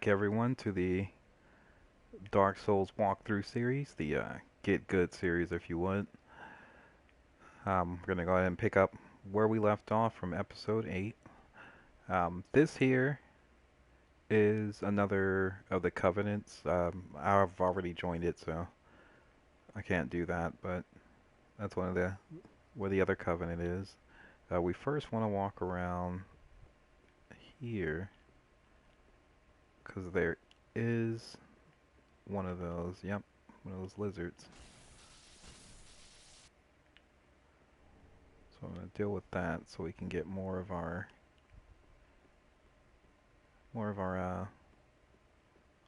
back, everyone, to the Dark Souls walkthrough series, the Git Good series, if you would. We're going to go ahead and pick up where we left off from episode 8. This here is another of the covenants. I've already joined it, so I can't do that, but that's one of the where the other covenant is. We first want to walk around here because there is one of those. Yep, one of those lizards. So I'm going to deal with that so we can get more of our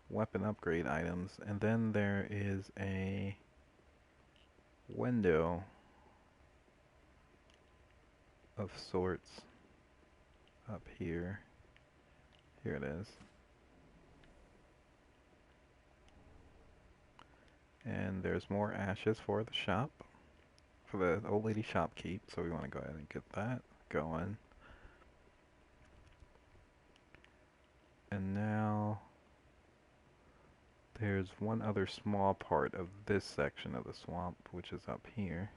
weapon upgrade items. And then there is a window of sorts up here. Here it is. And there's more ashes for the shop, for the old lady shopkeep, so we want to go ahead and get that going. And now there's one other small part of this section of the swamp, which is up here.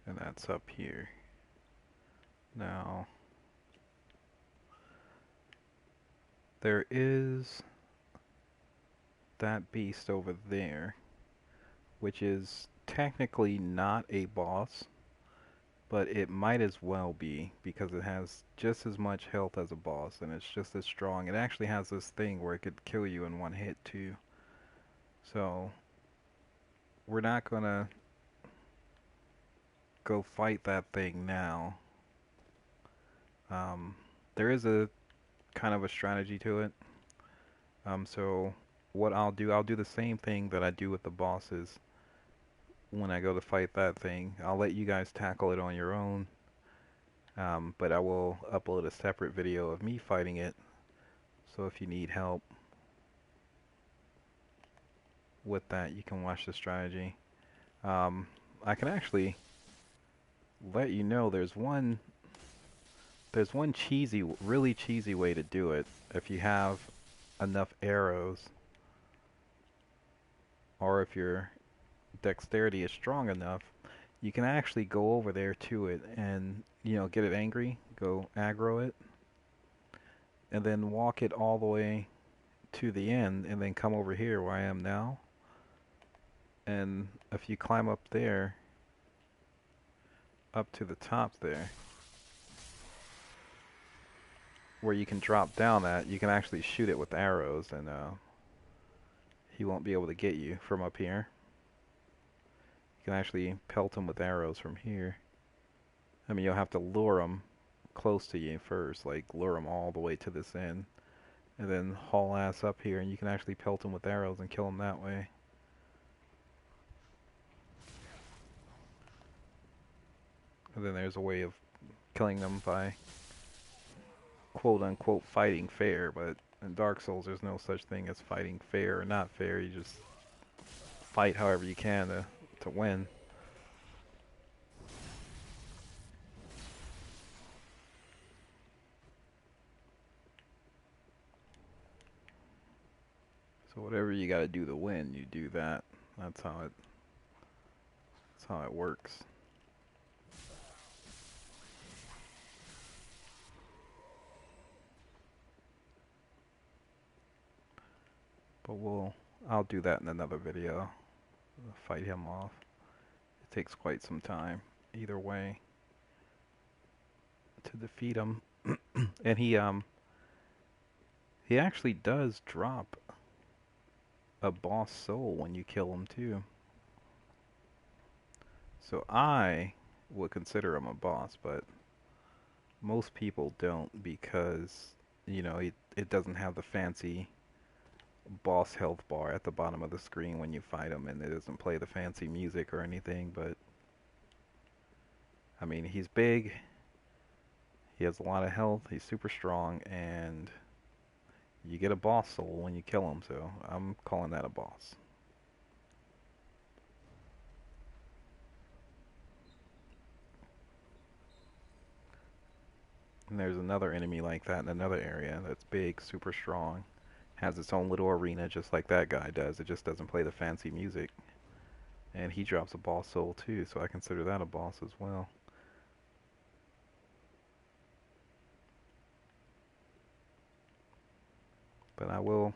And that's up here. Now, there is that beast over there, which is technically not a boss, but it might as well be because it has just as much health as a boss and it's just as strong. It actually has this thing where it could kill you in one hit too. So, we're not gonna go fight that thing now. There is a kind of a strategy to it. So what I'll do the same thing that I do with the bosses when I go to fight that thing. I'll let you guys tackle it on your own, but I will upload a separate video of me fighting it. So if you need help with that, you can watch the strategy. I can actually let you know there's one cheesy, really cheesy way to do it if you have enough arrows, or if your dexterity is strong enough, you can actually go over there to it and, you know, get it angry, go aggro it, and then walk it all the way to the end, and then come over here where I am now. And if you climb up there, up to the top there, where you can drop down at, you can actually shoot it with arrows, and he won't be able to get you from up here. You can actually pelt him with arrows from here. I mean, you'll have to lure him close to you first, like lure him all the way to this end, and then haul ass up here, and you can actually pelt him with arrows and kill him that way. And then there's a way of killing them by quote-unquote fighting fair, but in Dark Souls there's no such thing as fighting fair or not fair. You just fight however you can to win. So whatever you gotta do to win, you do that. That's how it works. But I'll do that in another video. Fight him off. It takes quite some time, either way, to defeat him. And he actually does drop a boss soul when you kill him too. So I would consider him a boss, but most people don't because, you know, it doesn't have the fancy boss health bar at the bottom of the screen when you fight him, and it doesn't play the fancy music or anything. But I mean, he's big, He has a lot of health, he's super strong, and you get a boss soul when you kill him, so I'm calling that a boss. And there's another enemy like that in another area that's big, super strong, has its own little arena just like that guy does. It just doesn't play the fancy music. And he drops a boss soul too, so I consider that a boss as well. But I will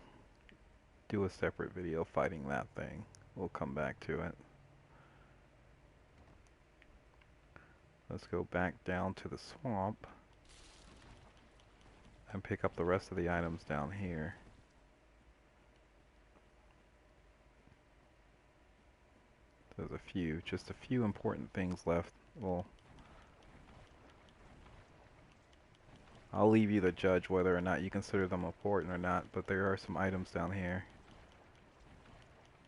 do a separate video fighting that thing. We'll come back to it. Let's go back down to the swamp and pick up the rest of the items down here. There's just a few important things left. Well, I'll leave you to judge whether or not you consider them important or not, but there are some items down here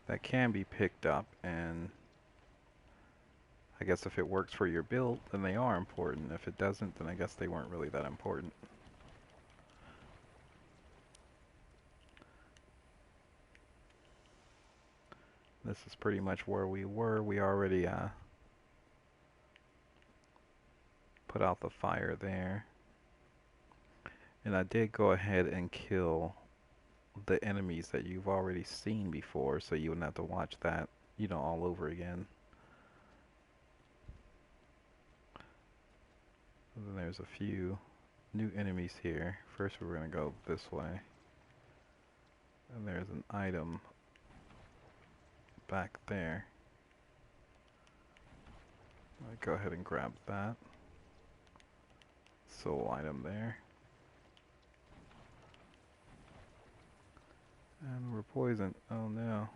that can be picked up, and I guess if it works for your build, then they are important. If it doesn't, then I guess they weren't really that important. This is pretty much where we were. We already put out the fire there. And I did go ahead and kill the enemies that you've already seen before, so you wouldn't have to watch that, all over again. And then there's a few new enemies here. First we're going to go this way. And there's an item back there. I'll go ahead and grab that. Soul item there. And we're poisoned. Oh no.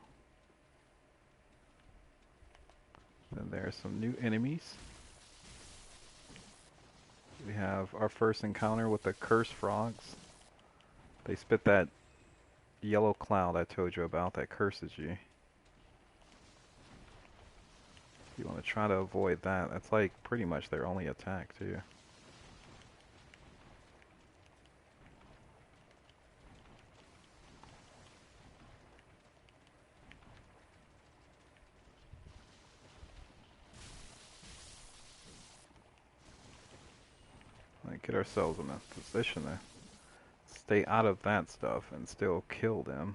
Then there are some new enemies. We have our first encounter with the cursed frogs. They spit that yellow cloud I told you about that curses you. You want to try to avoid that. That's like pretty much their only attack too. Get ourselves in a position to stay out of that stuff and still kill them.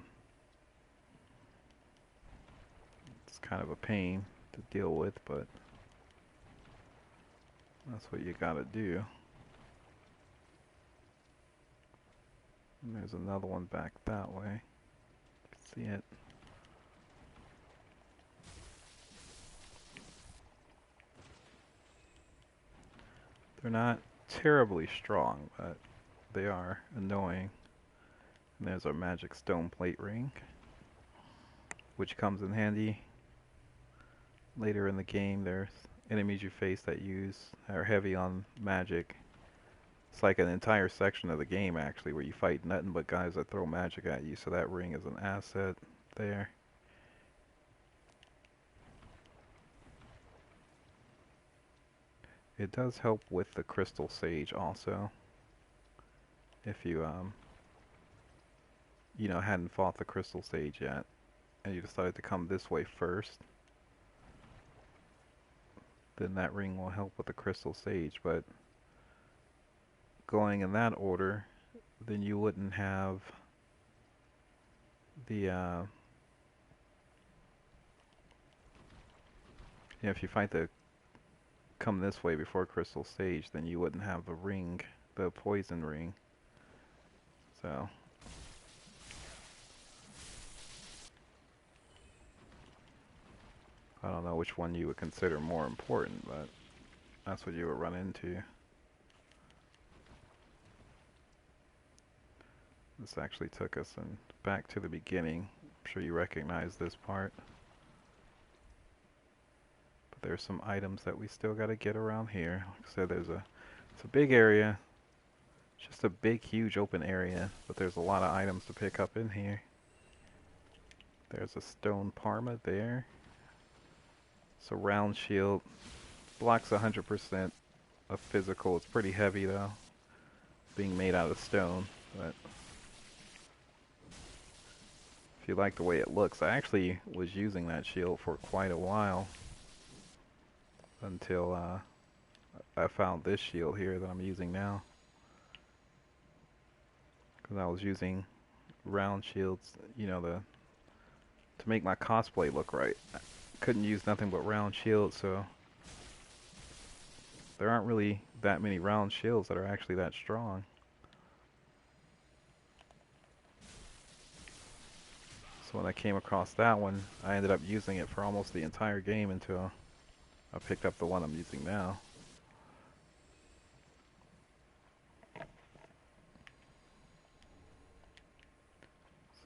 It's kind of a pain to deal with, but that's what you gotta do. And there's another one back that way. You can see it. They're not terribly strong, but they are annoying. And there's our magic stone plate ring, which comes in handy later in the game. There's enemies you face that are heavy on magic. It's like an entire section of the game actually where you fight nothing but guys that throw magic at you, so that ring is an asset there. It does help with the crystal sage also. If you hadn't fought the crystal sage yet and you decided to come this way first, then that ring will help with the crystal sage. But going in that order, then you wouldn't have the if you fight the come this way before crystal sage, then you wouldn't have the ring, the poison ring. So I don't know which one you would consider more important, but that's what you would run into. This actually took us back to the beginning. I'm sure you recognize this part. But there's some items that we still gotta get around here. Like I said, it's a big area. It's just a big, huge open area, but there's a lot of items to pick up in here. There's a stone parma there. It's a round shield. Blocks 100% of physical. It's pretty heavy though. being made out of stone. But if you like the way it looks, I actually was using that shield for quite a while until I found this shield here that I'm using now. Because I was using round shields, you know, to make my cosplay look right. I couldn't use nothing but round shields, so there aren't really that many round shields that are actually that strong. So when I came across that one, I ended up using it for almost the entire game until I picked up the one I'm using now.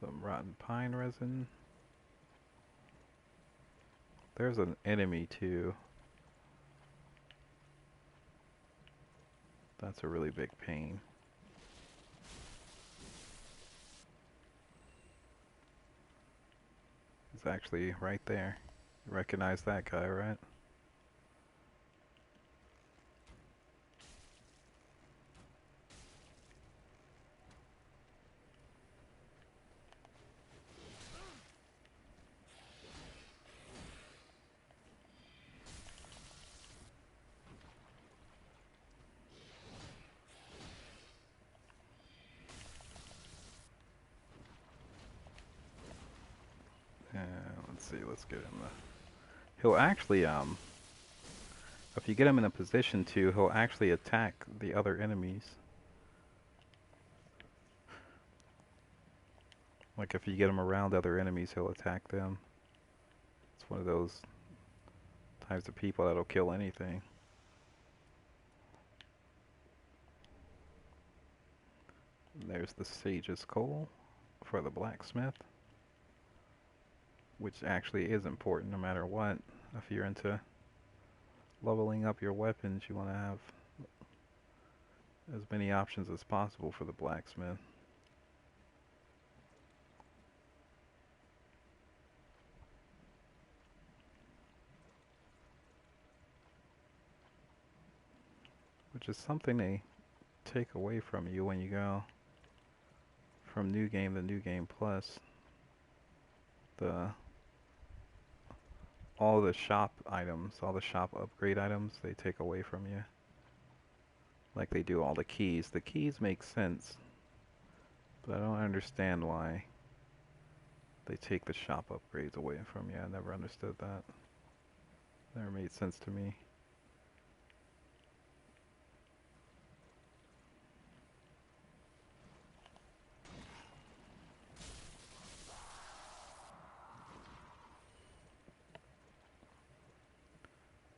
Some rotten pine resin. There's an enemy too. That's a really big pain. He's actually right there. You recognize that guy, right? Let's see, let's get him he'll actually, if you get him in a position to, he'll actually attack the other enemies. Like if you get him around other enemies, he'll attack them. It's one of those types of people that'll kill anything. And there's the sage's coal for the blacksmith, which actually is important no matter what. If you're into leveling up your weapons, you want to have as many options as possible for the blacksmith. Which is something they take away from you when you go from New Game to New Game Plus. All the shop items, all the shop upgrade items, they take away from you. Like they do all the keys. The keys make sense, but I don't understand why they take the shop upgrades away from you. I never understood that. Never made sense to me.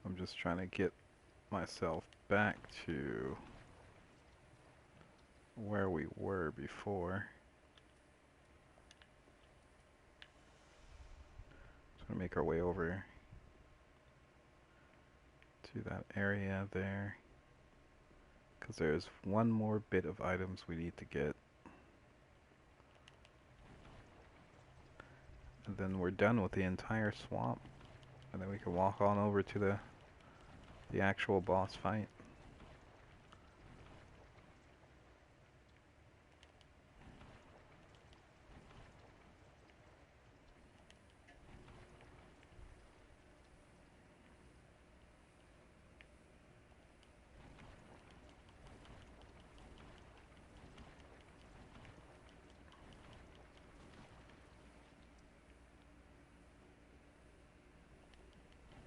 I'm just trying to get myself back to where we were before. Just gonna make our way over to that area there, because there's one more bit of items we need to get, and then we're done with the entire swamp, and then we can walk on over to the actual boss fight.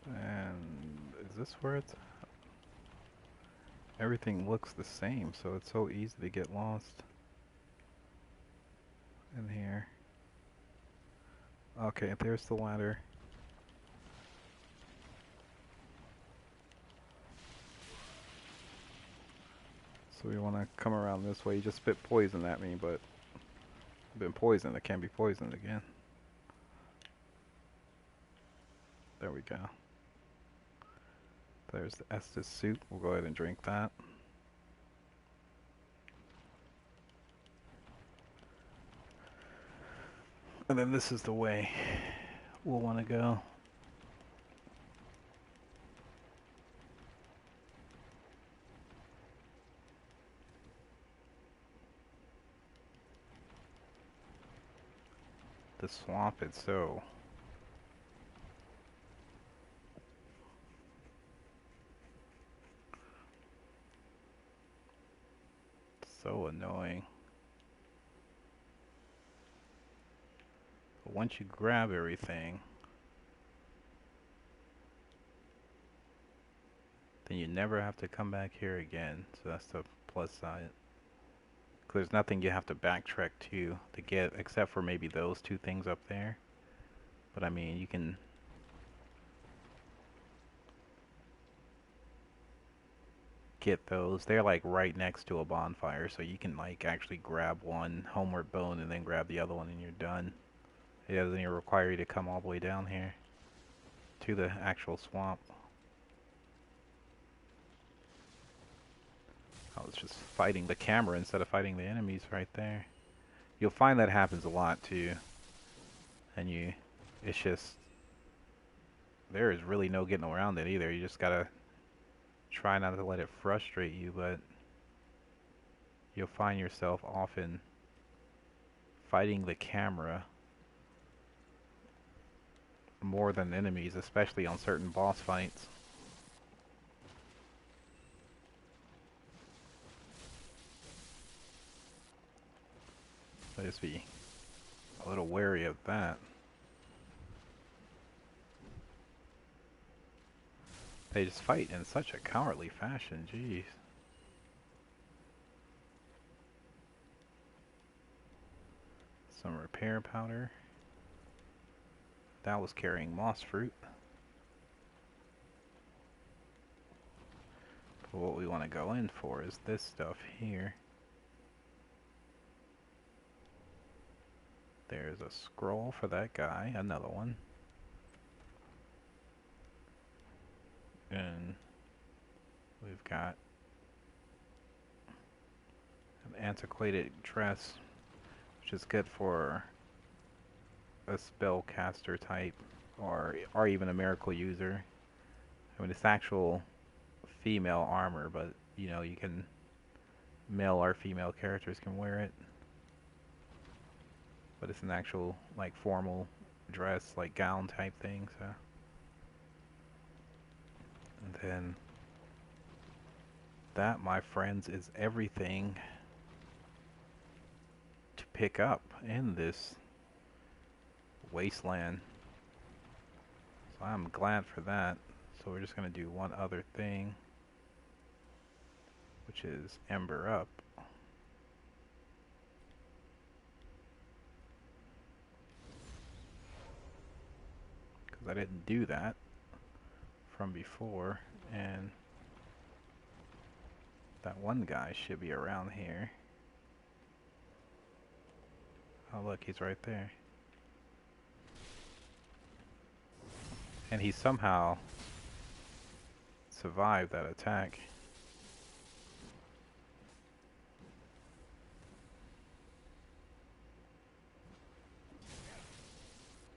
And is this where it's at? Everything looks the same, so it's so easy to get lost in here. Okay, there's the ladder. So we want to come around this way. You just spit poison at me, but I've been poisoned. I can't be poisoned again. There we go. There's the Estus soup. We'll go ahead and drink that. And then this is the way we'll want to go. the swamp, it's so annoying. But once you grab everything, then you never have to come back here again. So that's the plus side. 'Cause there's nothing you have to backtrack to get, except for maybe those two things up there. But I mean, you can get those. They're like right next to a bonfire, so you can like actually grab one Homeward Bone and then grab the other one and you're done. It doesn't even require you to come all the way down here to the actual swamp. I was just fighting the camera instead of fighting the enemies right there. You'll find that happens a lot too. And it's just, there is really no getting around it either. You just gotta try not to let it frustrate you, but you'll find yourself often fighting the camera more than enemies, especially on certain boss fights. So just be a little wary of that. They just fight in such a cowardly fashion, jeez. Some repair powder. That was carrying moss fruit. But what we want to go in for is this stuff here. There's a scroll for that guy, another one. And we've got an antiquated dress, which is good for a spellcaster type, or even a miracle user. I mean, it's actual female armor, but you know, you can, male or female characters can wear it. But it's an actual like formal dress, like gown type thing, so. And then that, my friends, is everything to pick up in this wasteland. So I'm glad for that. So we're just going to do one other thing, which is Ember Up. Because I didn't do that from before, and that one guy should be around here. Oh look, he's right there. And he somehow survived that attack.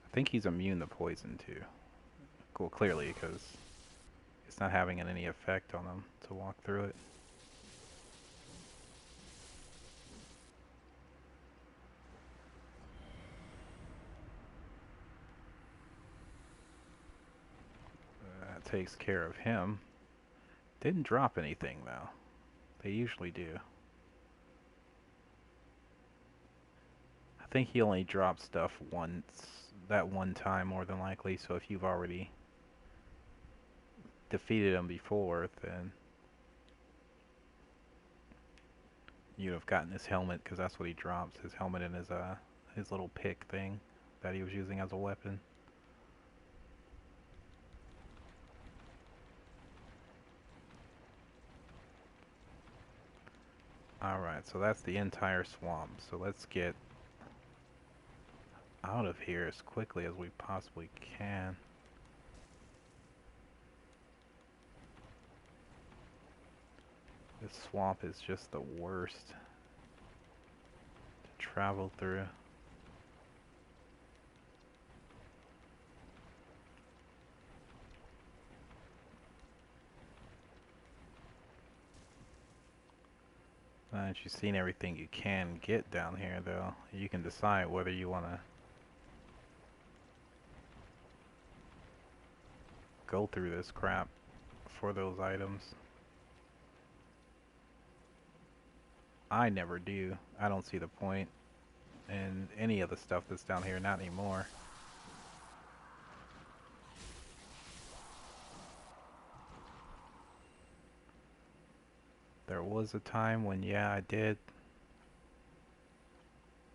I think he's immune to poison too. Well, clearly, because it's not having any effect on him to walk through it. That takes care of him. Didn't drop anything though. They usually do. I think he only dropped stuff once, that one time more than likely, so if you've already defeated him before, then you'd have gotten his helmet, because that's what he drops, his helmet and his little pick thing that he was using as a weapon. Alright, so that's the entire swamp, so let's get out of here as quickly as we possibly can. This swamp is just the worst to travel through. Now that you've seen everything you can get down here, though, you can decide whether you want to go through this crap for those items. I never do. I don't see the point in any of the stuff that's down here, not anymore. There was a time when, yeah, I did.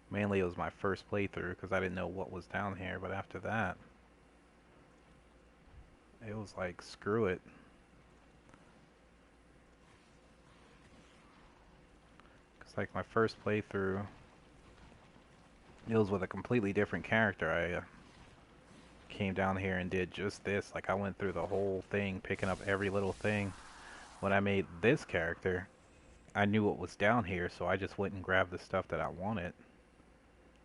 Mainly it was my first playthrough because I didn't know what was down here, but after that, it was like, screw it. It's like my first playthrough, it was with a completely different character. I came down here and did just this. Like, I went through the whole thing, picking up every little thing. When I made this character, I knew what was down here, so I just went and grabbed the stuff that I wanted.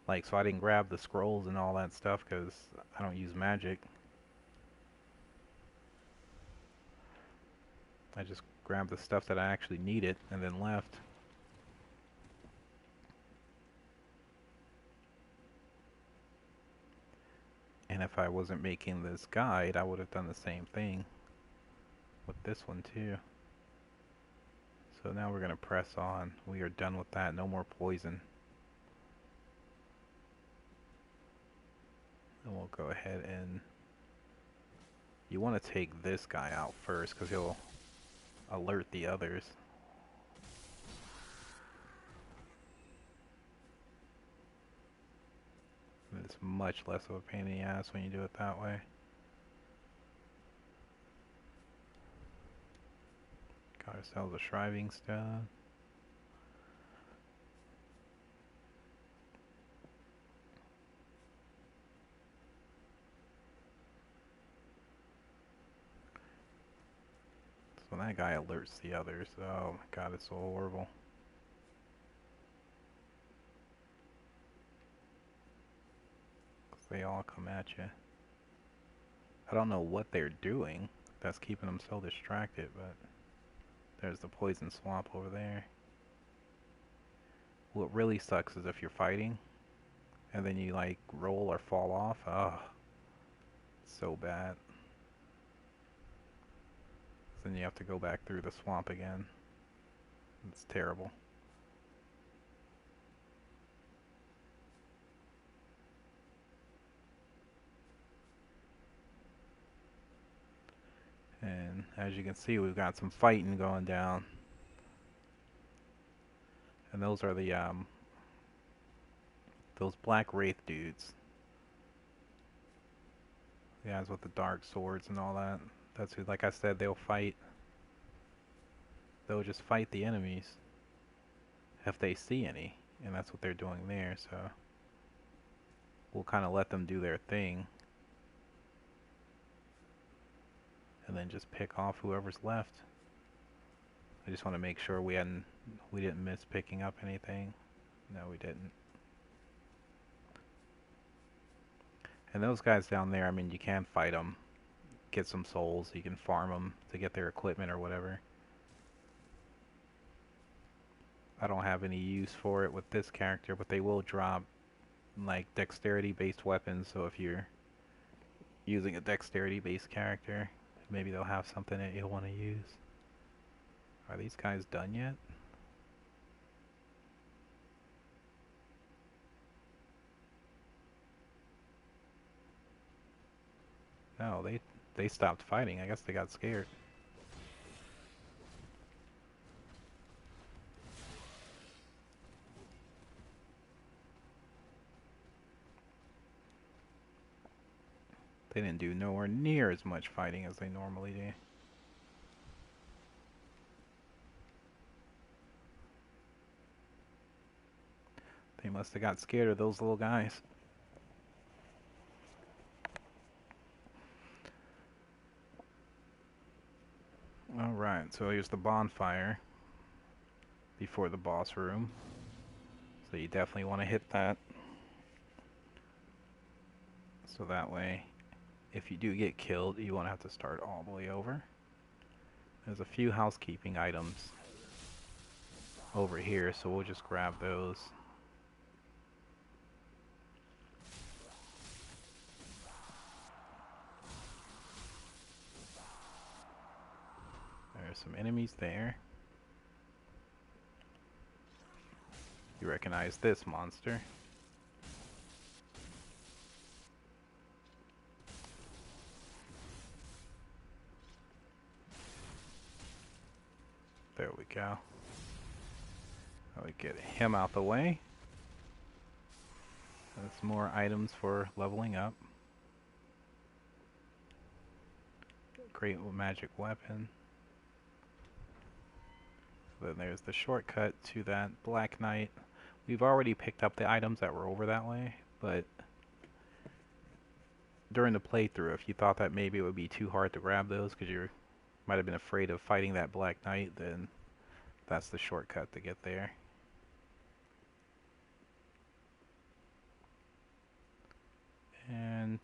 Like, so I didn't grab the scrolls and all that stuff because I don't use magic. I just grabbed the stuff that I actually needed and then left. And if I wasn't making this guide, I would have done the same thing with this one too. So now we're going to press on. We are done with that. No more poison. And we'll go ahead and... You want to take this guy out first because he'll alert the others. It's much less of a pain in the ass when you do it that way. Got ourselves a shriving stone. So that guy alerts the others. Oh my god, it's so horrible. They all come at you. I don't know what they're doing that's keeping them so distracted, but there's the poison swamp over there. What really sucks is if you're fighting and then you like roll or fall off. Oh, it's so bad. Then you have to go back through the swamp again. It's terrible. And as you can see, we've got some fighting going down. And those are the those black Wraith dudes. The guys with the dark swords and all that. That's who, like I said, they'll fight. They'll just fight the enemies if they see any. And that's what they're doing there, so we'll kind of let them do their thing. And then just pick off whoever's left. I just want to make sure we didn't miss picking up anything. No, we didn't. And those guys down there, I mean, you can fight them, get some souls, you can farm them to get their equipment or whatever. I don't have any use for it with this character, but they will drop like dexterity based weapons, so if you're using a dexterity based character, maybe they'll have something that you'll want to use. Are these guys done yet? No, they stopped fighting. I guess they got scared. They didn't do nowhere near as much fighting as they normally do. They must have got scared of those little guys. Alright, so here's the bonfire before the boss room. So you definitely want to hit that. So that way, if you do get killed, you won't have to start all the way over. There's a few housekeeping items over here, so we'll just grab those. There's some enemies there. You recognize this monster. There we go. Now we get him out the way. And some more items for leveling up. Great magic weapon. Then there's the shortcut to that Black Knight. We've already picked up the items that were over that way, but during the playthrough, if you thought that maybe it would be too hard to grab those because you might have been afraid of fighting that Black Knight, then that's the shortcut to get there. And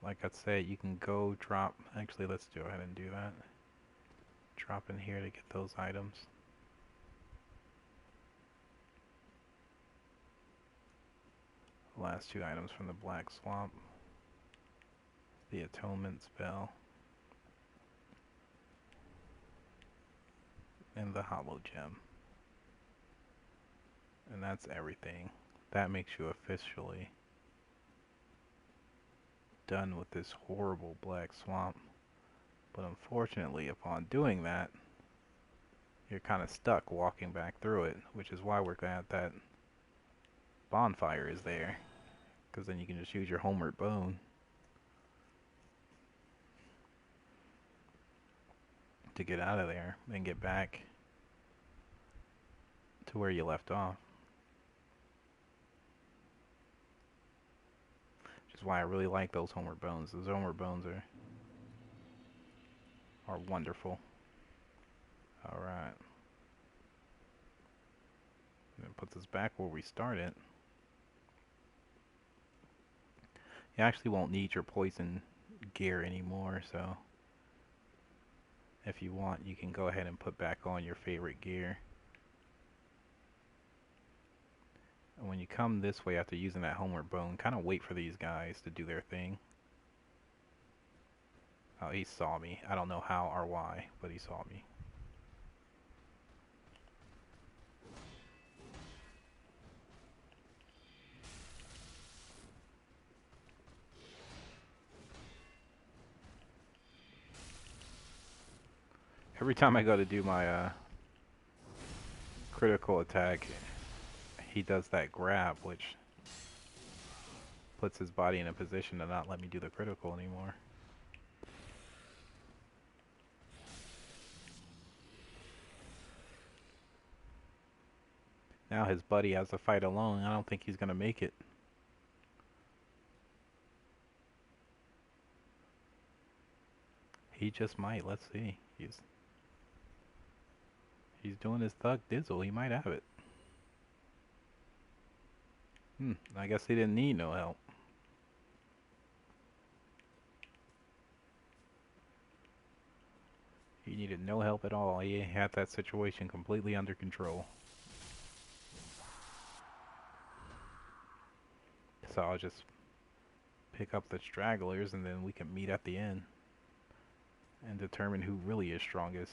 like I said, you can go drop. Actually, let's go ahead and do that. Drop in here to get those items. The last two items from the Black Swamp. The Atonement Spell. And the Hollow Gem. And that's everything. That makes you officially done with this horrible Black Swamp. But unfortunately, upon doing that, you're kind of stuck walking back through it, which is why we're glad that Bonfire is there, because then you can just use your Homeward Bone to get out of there and get back to where you left off. Which is why I really like those Homeward Bones. Those Homeward Bones are wonderful. Alright. That puts us back where we started. You actually won't need your poison gear anymore, so if you want, you can go ahead and put back on your favorite gear. And when you come this way after using that Homeward Bone, kind of wait for these guys to do their thing. Oh, he saw me. I don't know how or why, but he saw me. Every time I go to do my critical attack, he does that grab, which puts his body in a position to not let me do the critical anymore. Now his buddy has to fight alone. I don't think he's gonna make it. He just might. Let's see. He's doing his thug dizzle. He might have it. I guess he didn't need no help. He needed no help at all. He had that situation completely under control. So I'll just pick up the stragglers and then we can meet at the end and determine who really is strongest.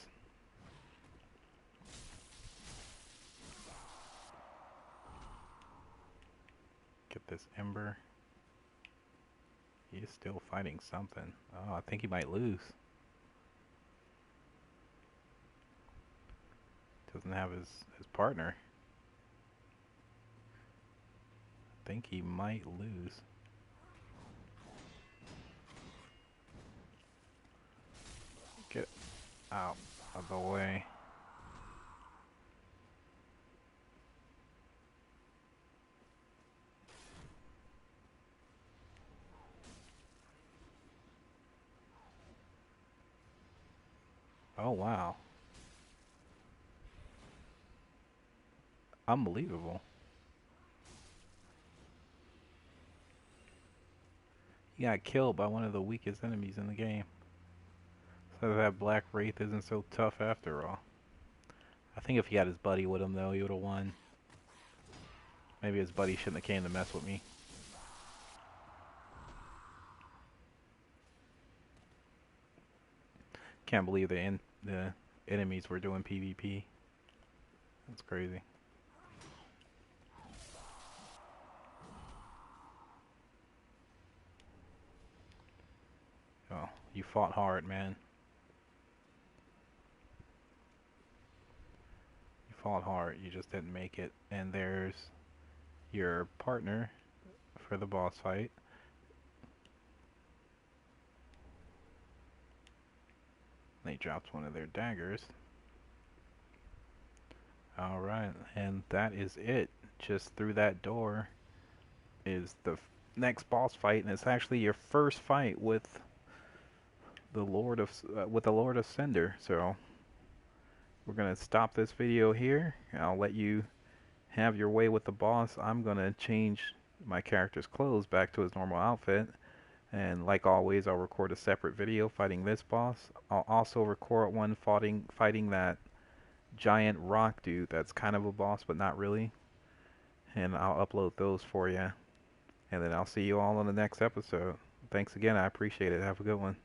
Get this ember. He is still fighting something. Oh, I think he might lose. Doesn't have his partner. I think he might lose. Get out of the way. Oh, wow. Unbelievable. He got killed by one of the weakest enemies in the game. So that Black Wreath isn't so tough after all. I think if he had his buddy with him though, he would have won. Maybe his buddy shouldn't have came to mess with me. Can't believe they the enemies were doing PvP. That's crazy. Oh, you fought hard, man. You fought hard. You just didn't make it. And there's your partner for the boss fight. They dropped one of their daggers. Alright, and that is it. Just through that door is the next boss fight, and it's actually your first fight with the Lord of Cinder. So we're gonna stop this video here. I'll let you have your way with the boss. I'm gonna change my character's clothes back to his normal outfit, and like always, I'll record a separate video fighting this boss. I'll also record one fighting that giant rock dude that's kind of a boss but not really, and I'll upload those for you, and then I'll see you all on the next episode. Thanks again, I appreciate it. Have a good one.